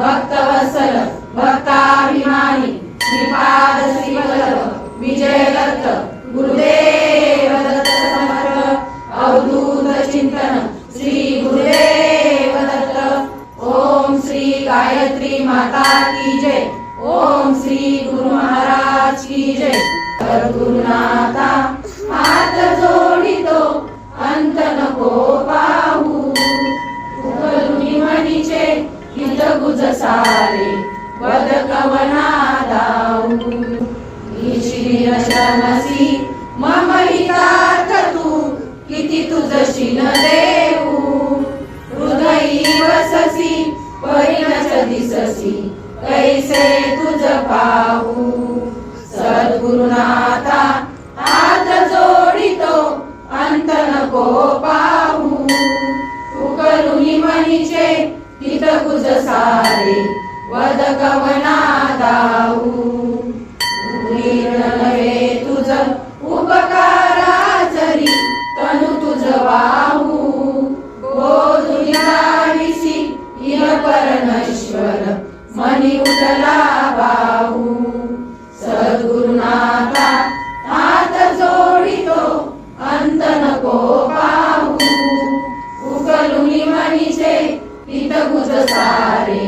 भक्तवत्सल भक्ताभिमानी श्रीपाद श्रीवल्लभ विजय दत्त गुरुदेव दत्त समर्थ अवधूत चिंतन श्री गुरुदेव दत्त। ओम श्री गायत्री माता की जय। ओम श्री गुरु महाराज की जय। सद्गुरुनाथा हात जोडितो अंत नको पाहू उकलुनी मनीचे हित गुज सारे वद कवना दाऊ ईशिन शरणसी मम हितार्थ तू किती तुझशीन देऊ हृदयी वससी परिणच दिससी कैसे तुझ पाहू सद्गुरुनाथा हात जोडितो अंत नको पाहू उकलुनी मनीचे हित गुज सारे वद कवना दाऊ नव्हे तुझ उपकाराचरी तनु तुझ वाहू बोधुनी दाविसी इह परमेश्वर मनी उठला बाहू सद्गुरुनाथा हात जोडितो अंत नको पाहू उकलुनी मनीचे हित गुज सारे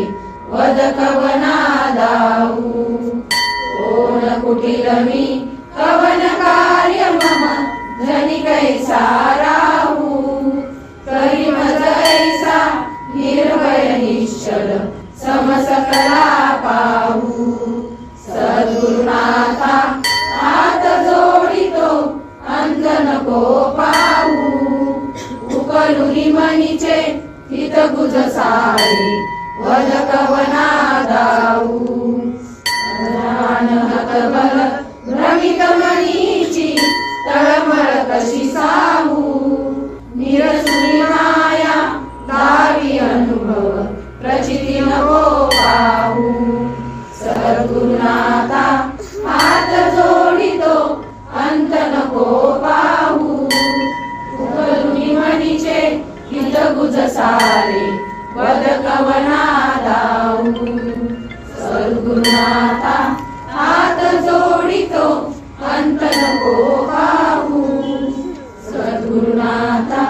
वद कवना दाऊ कोण कुटील मी कवन कार्य मम जनी कैसा राहू करी मज ऐसा निर्भय निश्चल समसकला पाहू सद्गुरुनाथा हात जोडितो अंत नको पाहू उकलुनी मनीचे हित गुज सारे वद कवना दाऊ हतबल भ्रमित मनीची तळमळ कशी साहू निरसुनी माया दावी अनुभव प्रचिती नको पाहू सद्गुरुनाथा हात जोडितो अंत नको पाहू उकलुनी मनीचे हित गुज सारे वद कवना दाऊ सद्गुरुनाथा हात जोडितो अंत नको पाहू सद्गुरुनाथा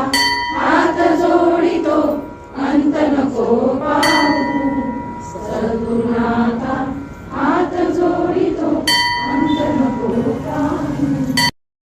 हात जोडितो अंत नको पाहू सद्गुरुनाथा